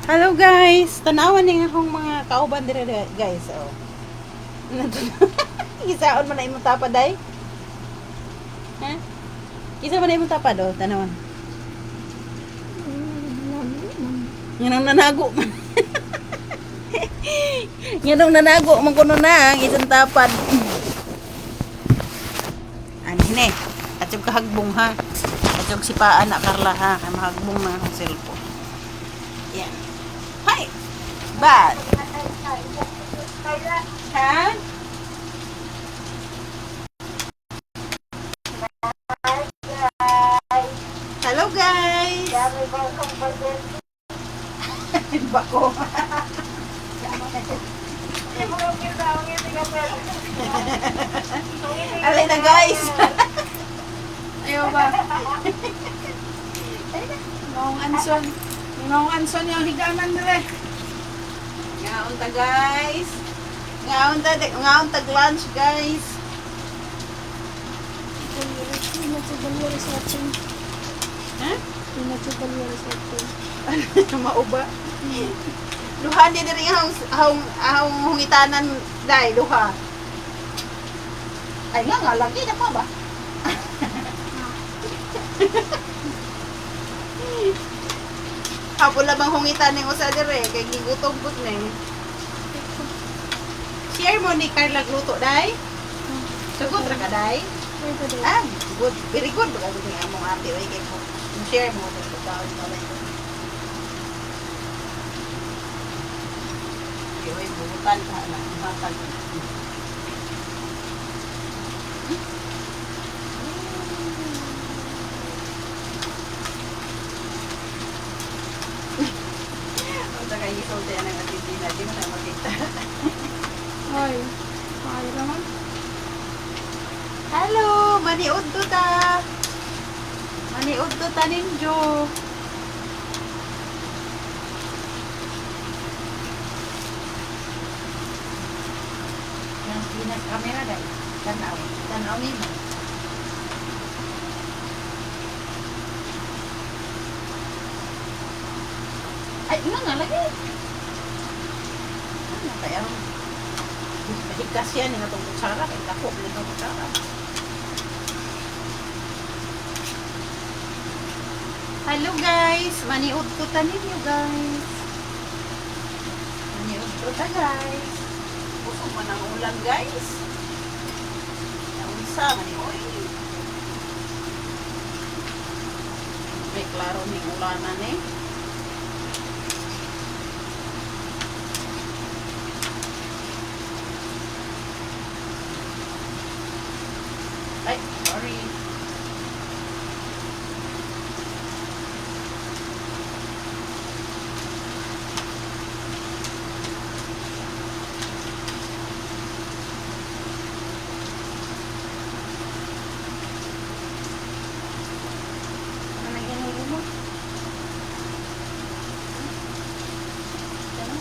Hello guys, tanawan ning akong mga kauban dire guys. Oh. Gisaon man na imong tapad day? Ha? Kisa man na imong tapad oh, tanawan. Nganong nanago man. Nganong nanago man kuno na ang isang tapad. Ani ne. Atog kahagbong ha. Atog sipaan na Carla ha, kay mahagbong na ang cellphone. Yan. Hi. Bad. Ha? Hello guys. Bako. Alay na guys. Ayaw ba? Ngong anson yung higaman dire. Ngaon ta guys. Ngaon ta lunch guys. Ha? Mauba. Luha din rin ahong hungitanan dai luha. Ay nga lagi na pa ba? Hapon lang bang hungitan ng usa dire kay gigutom gud na eh. Share mo ni Carla luto dai? Sugod ra ka dai? Ah, good. Very good ba gud ni among ate oy kay ko. Share mo sa taon pa lang. Oy, bubutan ka na matag. Kaya isolde ang nagtitinda, di mo na makita. Hoy. Ay naman. Hello, maniud to ta. Maniud to ta ninjo. Yang pinas kamera dai. Tanaw ni mo. Ay, nga lagi. Ano kaya? Higkas yan yung itong kutsara. Kaya dako na itong kutsara. Hello guys! Maniud ko ta ninyo guys. Maniud ko ta guys. Busog man ang ulan guys. Naunsa man yung oil. May klaro ni ulanan eh. Ay, sorry. Ano na ginagawa mo? Ano?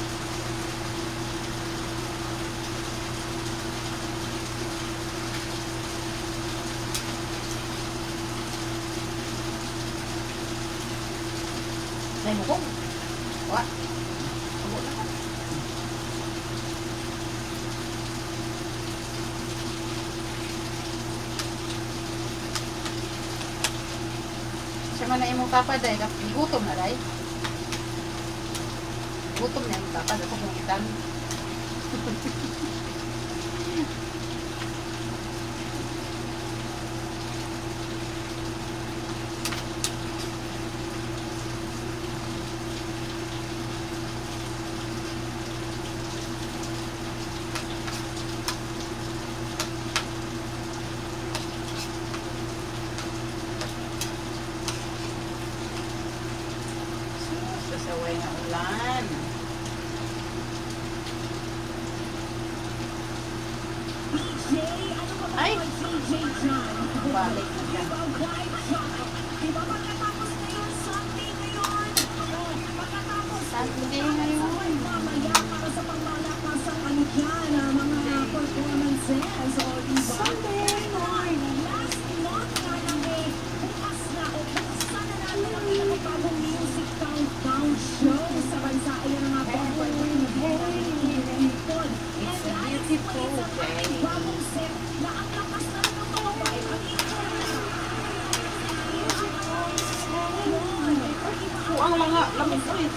Nay mo kong. Wa. Abo na ka. Siya man na imong tapad ay gutom na dai. Gutom na imong tapad ako kung itan. Sasaway na ulan. Ay! Balik na siya. Sunday ngayon. Sunday morning. Bagong music countdown show sa bansa nga, lamig ulit.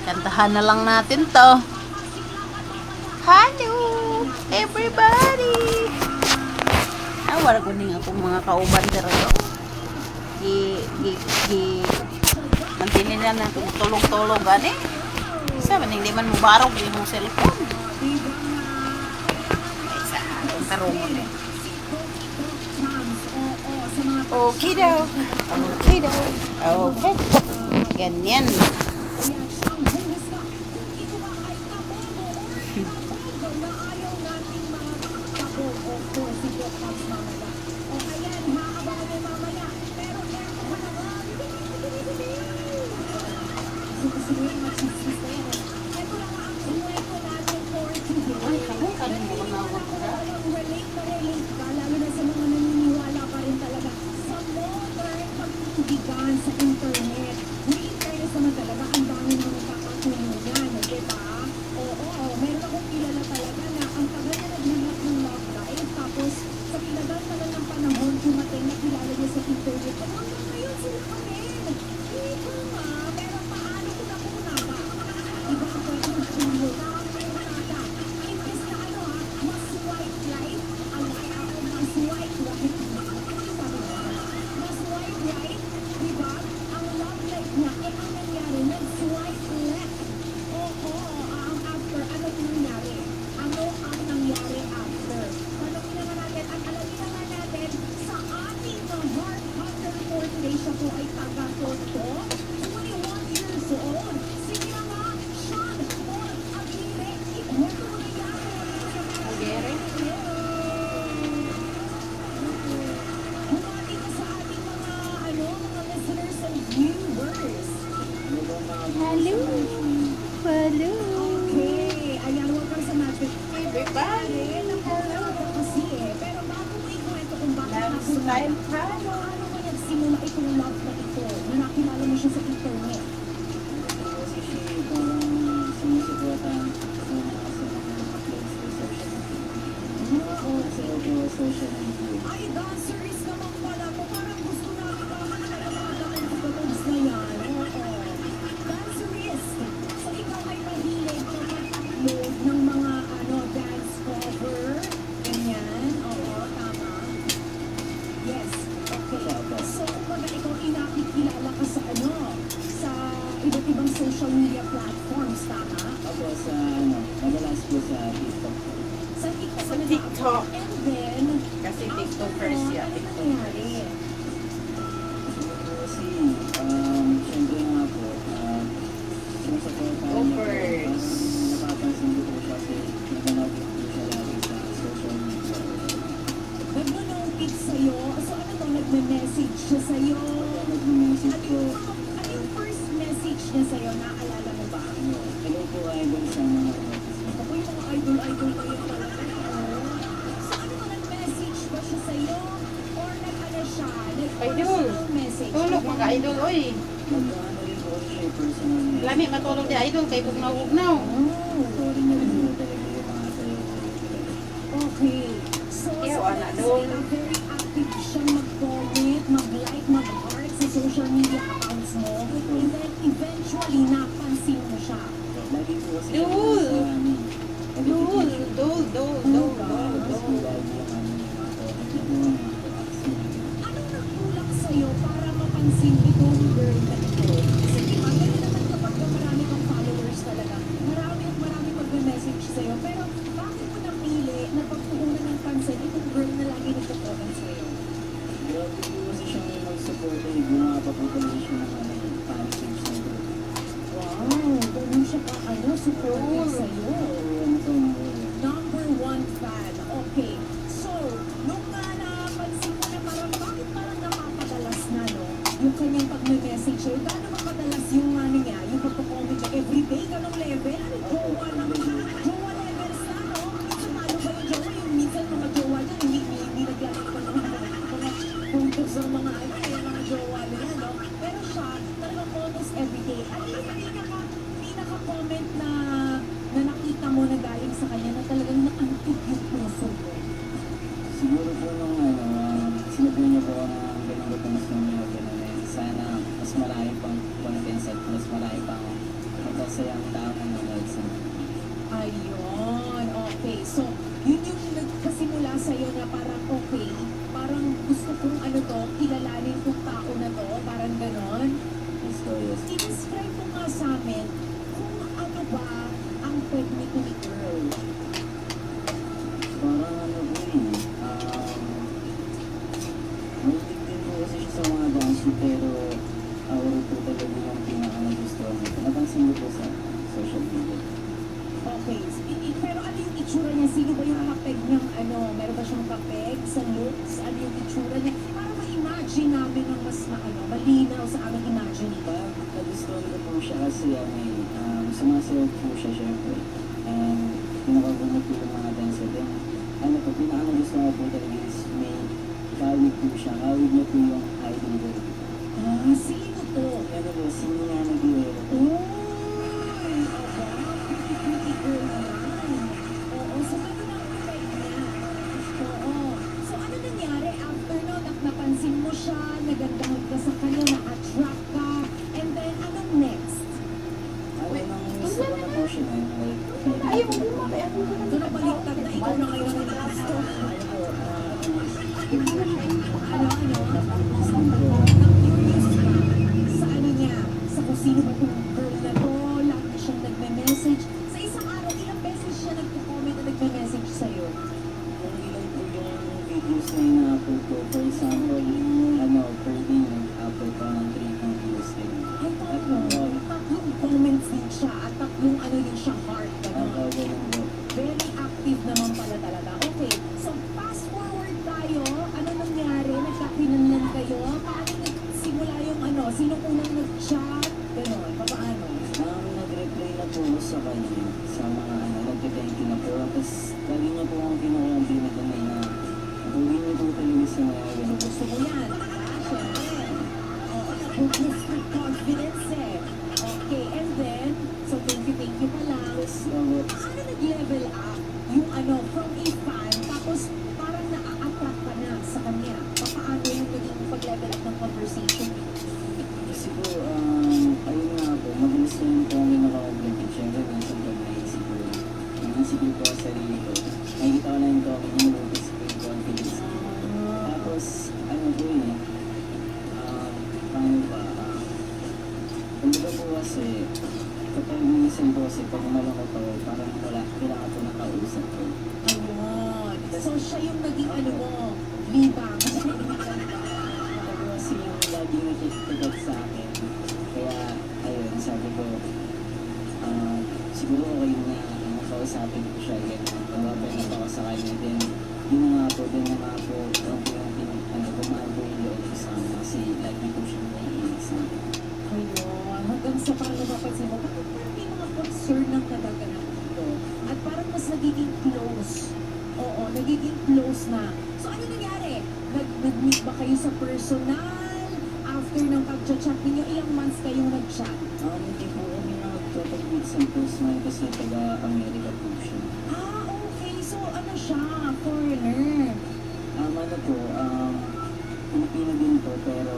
Kantahan na lang natin to. Hello, everybody! Wala ko ning akong mga kauban dito. Mantinin na natin tulog-tulog gani. Sabi ning di man mo barog yung cellphone. Isa, ang tarungon eh. Okay daw. Okay daw. Okay. Ganyan. Sa internet. May internet naman talaga. Ang dami na magkakatulong yan. Diba? Oo. Meron akong kilala talaga na ang tagal na naghanap ng love life. Tapos, sa pinagal na lang ng panahon, kumatay na kilala niya sa internet. At hanggang ngayon sila kami. Dito nga. Pero paano ko na ba? Iba ang pwede magtulong. Nakakailanata. Imbes na mas white life. Mas white life. Mas white life. Diba? Ang love life niya, ang nangyari, nag-swipe left. Oo, ang after, ano nangyari? Ano ang nangyari after? Tanongin naman natin, at alamin naman natin, sa ating Heart Hunter for today, siya po ay taga-Toto, 21 years old. Sige na nga, Sean Paul Aguirre, ikwento mo na yan. Aguirre? Bumati ka sa ating mga listeners and viewers. Hello. Hello. Okay, ayan, welcome sa Magic. Everybody. Hello. Kasi pero bago mo ikwento kung bakit Love life. paano mo nagsimula itong love na ito na nakilala mo siya sa internet? Kasi siya parang sumusuportan sa mga uploads sa social media. Sa social media. Ay, dancerist naman pala ko. Parang gusto namin photos na yan. Oo. Dancerist. So, ikaw ay mahilig na mag-upload ng mga dance cover. Ganyan. Oo, tama. Yes. Okay. So, kumbaga ikaw inakikilala ka sa sa iba't ibang social media platforms, tama? Ako sa madalas po sa TikTok. Sa TikTok. Sa TikTok. And then, Kasi TikTokers yan. ano nangyari? Kasi, syempre nga po, sinusuportan niya po. Offers. Napapansin ko po siya kasi nag-notice po siya lagi sa social media. Nag-notice sa'yo? So ano to? Nagme-message siya sa'yo? Nag-message po. Ano yung first message niya sa'yo? Naalala mo ba? Hello po, idol sa mga artist. Ako yung mga idol-idol ko yung talaga. So ano to? Nag-message ba siya sa'yo? Or siya? Idol. Nag-personal message? Tulog mga idol, oy. Nag-ano rin po siya personal. Lami matulog di idol kay bugnaw-bugnaw. Sorry na rin po talaga yung mga tayo. Okay. So, Ew, sa anak, so, very active siya mag-comment, mag-like, mag-heart sa social media accounts mo. And then, eventually, napansin mo siya. Lagi po kasi siya Dul. sa amin. Dul, dul, dul, dul, dul, dul. Anong nagtulak sa'yo para mapansin itong girl na ito? Kasi di ba, ganun naman kapag marami kang followers talaga. Marami mag-message sa'yo. Pero, bakit mo napili na pagpuhunan ng pansin itong girl na lagi nagpo-comment sa'yo? Grabe po kasi siyang mag-support eh. Gumawa pa po talaga siya ng fan page na ito. Wow, ganun siya ka, supportive sa'yo. So, ano to, Number one fan. Okay. So, nung yung kanyang pag-message sa'yo, gaano ba kadalas yung ano niya, yung pagpo-comment niya, everyday, ganong level? Ano, jowa levels na, no? So, paano ba yung jowa? Yung minsan mga jowa dyan, hindi naglalagay pa ng mga puntos ng mga ano, yung mga jowa nila, no? Pero siya, talagang almost everyday. Ano yung pinaka-comment na nakita mo na galing sa kanya na talagang naantig yung puso mo? Siguro po nung sinabi niyo po na ganun ko mas niyo ganun eh. Sana mas marami pang contents at mas marami pang magkasayang tao na nanonood sa Ayun, okay. So, yun yung nagkasimula sa'yo na parang okay, parang gusto kong ano to, kilalanin kong tao na to, parang ganon. Yes po, yes. I-describe mo nga sa amin kung ano ba ang technique ni girl. Parang ano po mahilig din po kasi siya sa mga dance pero auro po talaga yung pinaka-nagustuhan ko. Napansin mo po sa social media. Okay, pero ano yung itsura niya? Sino ba yung kapeg niyang ano? Meron ba siyang kapeg sa looks? Ano yung itsura niya? Para ma-imagine namin ng mas malinaw sa aming imagining. Parang nagustuhan ko po siya kasi sumasayaw po siya syempre. Pinakagulat po yung mga dancer. Then, ano po, pinaka-nagustuhan ko po talaga is may kawig po siya. Kawig niya po yung idol ko. Ah, sino to? Ano po, sino nga nag-iwero po? Uy! Aba, pretty girl naman. Oo, so ano na ang kapeg niya? Oo. So ano nangyari after no, napansin mo siya, nagandahan ka sa kanya, na-attract ka, and then anong next? Nang gusto ko na po siya na yung like, Ayaw mo lumaki. Ano mo Ito na baliktad na ikaw na ngayon ang gusto. Ano? Na-curious ka sa ano niya, sa kung sino ba itong girl na to, lagi siyang nagme-message. Sa isang araw, ilang beses siya nagko-comment na nagme-message sa'yo? kung ilan po yung videos na ina-upload ko. For example, per day nag-upload ko ng 3 videos din. Ay, tatlong comments din siya at tatlong ano din siya, heart. Ganun. Ganun po. Very active naman pala talaga. Okay, so fast forward tayo. Ano nangyari? Nagkakinanlan kayo? Paano nagsimula yung ano? Sino unang nag-chat? Ganon. Paano? Nag-reply na po ako sa kanya sa mga nagka-thank you na po. Tapos, lagi niya po akong kinukompliment na uwi niyo po talaga sa mga ganun. Gusto mo yan? Siyempre. Oo, nag-boost with confidence eh. Okay, and then, so thank you pa lang. Paano nag-level up yung ano, from a fan, tapos parang na-attract ka na sa kanya? Paano yung naging pag-level up ng conversation? Kasi po, ayun nga po, mabilis na yung po kami nakakompliment. Siyempre, minsan po naisip ko. Naisip ko sa sarili ko. Nakikita ko na yung topic niya, mabilis ko yung confidence ko. Tapos, ano po paano ba? Kumbaga po kasi, kapag minsan po kasi pag malungkot ako, parang kailangan ko nakausap ko. Ayun. So siya yung naging ano mo, libang. Ako kasi yung lagi nakikigat sa akin. Kaya, ayun, sabi ko, siguro okay na kausapin ko siya again. Tumabay na ako sa kanya. Then, yun na nga po, gumaan po yung loob ko sa kanya. Kasi lagi ko siya naiinig sa akin. Ayun. Hanggang sa parang napapansin mo, bakit parang may mga concern ng kadaganap dito? At parang mas nagiging close. Oo, nagiging close na. So ano nangyari? Nag-meet ba kayo sa personal? After ng pag-chat ninyo, ilang months kayong nag-chat? Hindi po kami nakapag-meet sa personal kasi taga-Amerika po siya. Ah, okay. So ano siya? Foreigner. Ano po, Pilipino din po, pero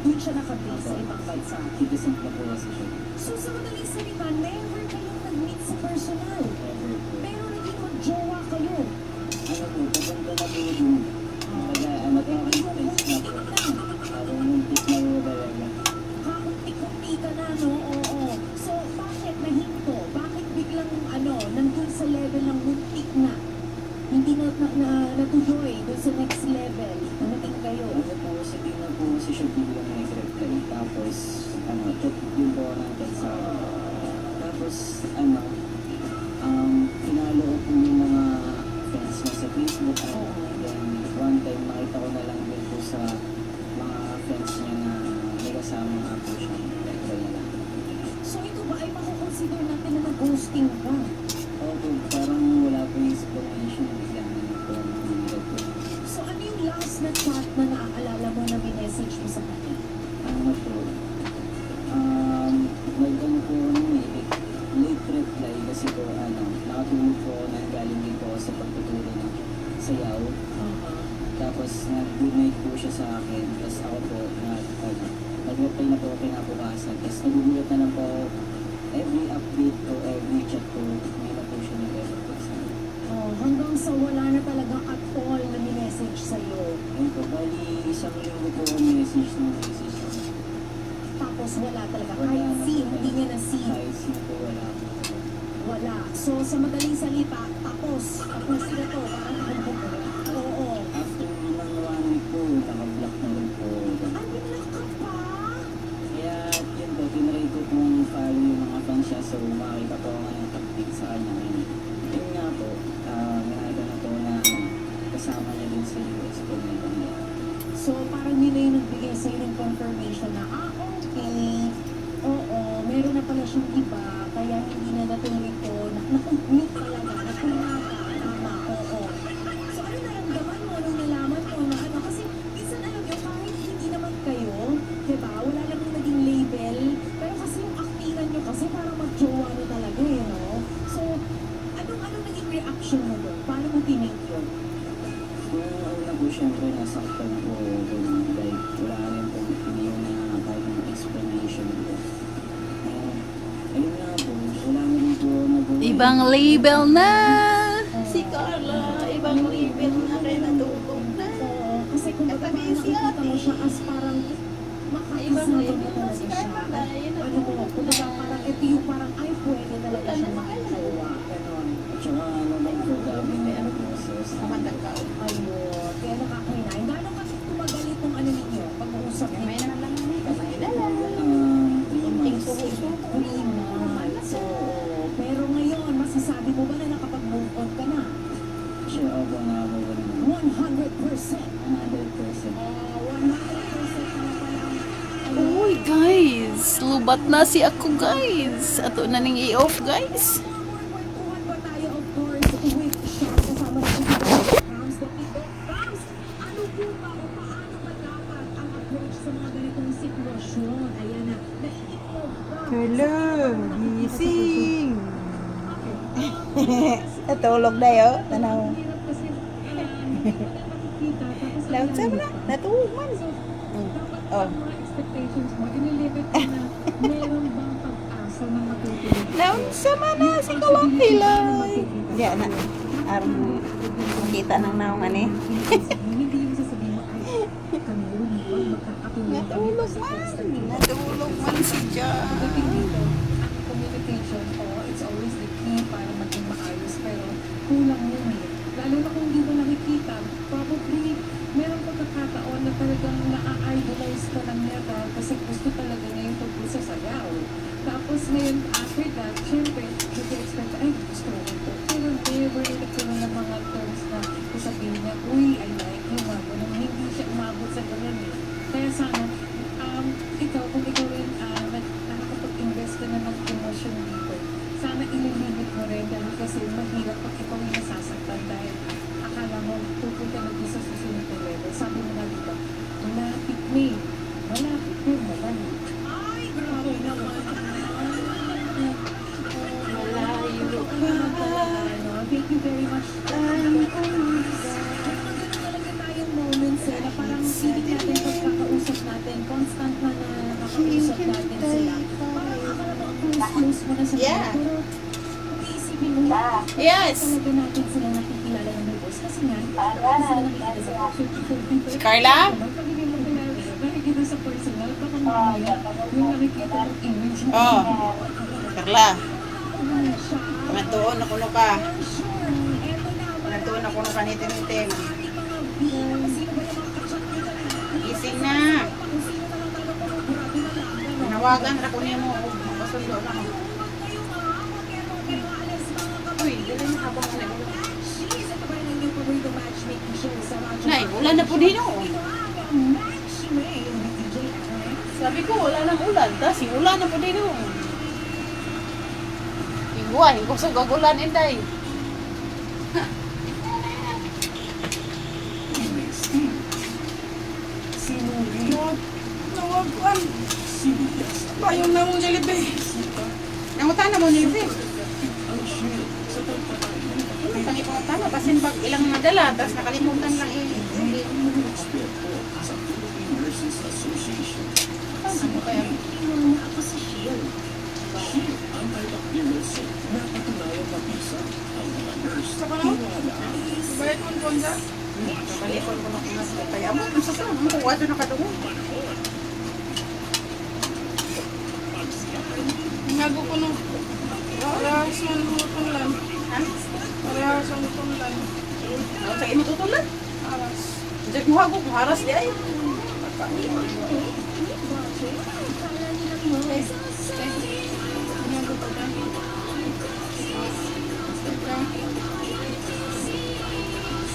Doon siya nakabase sa ibang bansa. citizen na po kasi siya. So sa madaling salita, never kayong nag-meet sa personal. Ever po. Pero naging mag-jowa kayo. Ano po, papunta na po dun. Kaya nagkakainstance na po. Muntik na po talaga. Kakunti-kunti ka na, no? Oo. So, bakit nahinto? Bakit biglang, nandun sa level ng muntik na? Hindi natuloy dun sa next level. Nanating kayo. Ano po, kasi di na po kasi siya biglang nag-reply. Tapos, chat din po natin sa tapos, pinalo ko po yung mga friends niya sa Facebook. Then, one time, nakita ko na lang din po sa mga friends niya na kasama nga po siya. Like, wala lang. So ito ba ay makukonsider natin na nag-ghosting ka? Opo, parang wala po yung explanation. Bigla na lang po ang nangyari po. So ano yung last na chat na naaalala mo na minessage mo sa kanya? Ano po, nag-ano po late reply kasi po, nakatulog po ako na galing din po ako sa pagtuturo ng sayaw. Tapos nag-good night po siya sa akin. Tapos ako po, nag-reply na po ako kinabukasan. Tapos nagugulat na lang po ako, every update ko, every chat ko, hindi na po siya nag-reply sa akin. Oh, hanggang sa wala na talaga at all na minessage sa'yo. Ayun po, bali isang linggo po ako message ng message. Tapos wala talaga. Kahit see, hindi niya na see. Kahit sino po wala po. Wala. So sa madaling salita, tapos na to. Oo. After ng 1 week po, naka-block na rin po. Ano na ka pa? Kaya yun po, tinry ko pong follow yung mga fans siya. So makita po ako ng tactic sa kanya. Yun nga po, nakita na po na kasama niya din sa US po ngayon. So parang yun na yung nagbigay sa'yo ng confirmation na, okay. Oo, meron na pala siyang iba. Kaya hindi na natuloy ko. Na-complete talaga. Nakulata. Tama, oo. So ano naramdaman mo nung nalaman mo na ano? Kasi minsan alam nyo, kahit hindi naman kayo, diba? Wala lang yung naging label. Pero kasi yung actingan nyo kasi parang mag-jowa na talaga eh, no? So, anong naging reaction mo doon? Paano mo tinake yun? Nung una po, syempre, nasaktan po. Like, wala rin po hindi yung kahit ng explanation po. Ayun nga po, wala na rin po nagawa. Ibang label na! Si Carla, ibang label na rin natulog na. Oo, kasi kung baga parang nakikita mo siya as parang makakasama mo talaga siya. Ano mo, kung baga parang ito yung parang ay pwede talaga siya makakawa. Ganon. At saka ano lang po, gabi may ano po sa Ayun, kaya nakakainain. Gano'n kasi tumagal itong ano ninyo, pag-uusap ninyo? 3 months. 3 months. Oo. Pero ngayon, masasabi mo ba na nakapag-move on ka na? Siya ako na ako ganun. 100%. 100%. 100% na pala. Uy, guys! Lubat na si ako, guys! Ato na ning i-off, guys! Kwentuhan ba tayo, of course, with siya kasama natin si Dr. Rams. Dr. Rams, ano po ba o paano ba dapat ang approach sa mga ganitong sitwasyon? Ayan na, naiinlove ka. Hello, gising! Natulog na yun, tanaw. Hirap kasi, nakikita, tapos Laut sa na, natulog man. Oh. ang mga expectations mo, inilibit mo na meron bang pag-asa na matutuloy? Laut sa na si Kalakilay. Diyan na, aram kita ng naong ani. Hindi yung sasabihin mo, ay, kami yun, magkakatulong. Natulog man. Natulog man si Jan. Pagdating dito, ang communication po, it's always the key para maging maayos. Pero kulang yun eh. Lalo na kung hindi mo nakikita, probably meron pagkakataon na talagang na-idolize ka lang niya dahil kasi gusto talaga niya yung tungkol sa sayaw. Tapos ngayon, after that, syempre, nag-expect, ay, gusto ko ito. Pero never nagkaroon ng mga terms na sasabihin niya, uy, I like you, mga ganun. Hindi siya umabot sa ganun eh. Kaya sana, ikaw, kung ikaw rin nakakapag-invest ka na ng emotion dito, sana ililimit mo rin dahil kasi mahirap pag ikaw yung nasasaktan dahil akala mo pupunta na doon sa susunod na level. Sabi mo nga dito, malapit me. Malapit me, malapit. Ay, grabe naman. Malayo Thank you very much. Talaga tayong moments eh, na parang hindi natin pagkakausap natin, constant na nakakausap natin sila. Parang akala mo close mo na sa Yeah. kanila. Pero kung iisipin mo, Yes! talaga natin sila nakikilala ng lubos. Kasi nga, hindi sila nakikita sa personal. Si Carla? Pag hindi mo nakikita sa personal, baka mamaya yung nakikita ng image mo. Oh. Carla, Ano siya? panatuon ako no ka. For sure. Eto na, Panatuon ako no ka ni Tinitim. marami mga bida. Sino ba yung mga kachat nyo dyan? Gising na. Kung sino na lang talaga kung grabe na lang. Ganon. Nawagan ra ko niya mo. Masundo na ako. Huwag kayo pero alis mga kapatid. Uy, dili na habang na. Matches! Ito ba yung inyong paborito matchmaking show sa Radyo Nay, wala na po dino. Ito ang Matchmade with DJ Ernest. Sabi ko, wala nang ulan. Tapos yung ulan na po din oh. Iguay, kusog ang ulan, Inday. Nawaguan. Bayon na mong Jollibee. Nangutan na mo nilisi. Nakalimutan na. Pasin pag ilang madala, tapos nakalimutan lang ano kaya? Sa kano? Bayad mo po sa? Kabalipon ko na kumas. Kaya mo, nasa sa mga kuwa doon nakadungo. Nago ko nung parehas man tutulan. Ha? Parehas ang tutulan. Ano sa imo tutulan? Aras. Diyan mo hago, haras di ay. Nago ko na.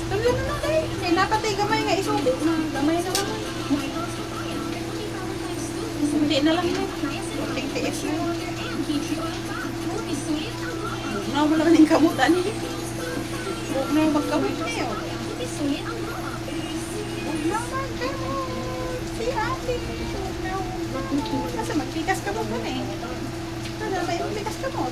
Tuloy na na tayo. May napatay gamay nga isubi. Gamay na naman. Hindi na lang yun. Kunting tiis na. Bugnaw mo naman yung kamutan niya. Bugnaw magkamot niyo. Bugnaw magkamot. Si ate. Bugnaw. Kasi magpikas ka mo po na eh. Ano, may magpikas ka mo.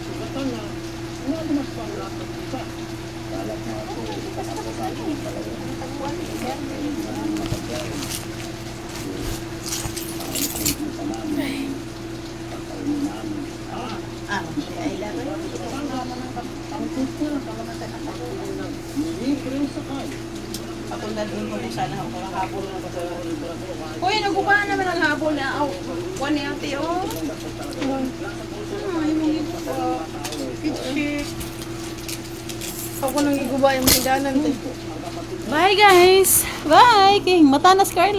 Ah, ay lang. Ako na doon ko sana ako habol na ko. Kuya, nagubahan naman ang habol na. One ni ate, oh. Ay, mga ibo ko. Kitschik. Ako nang igubay ang pindanan. Bye guys! Bye! King Matanas Carla!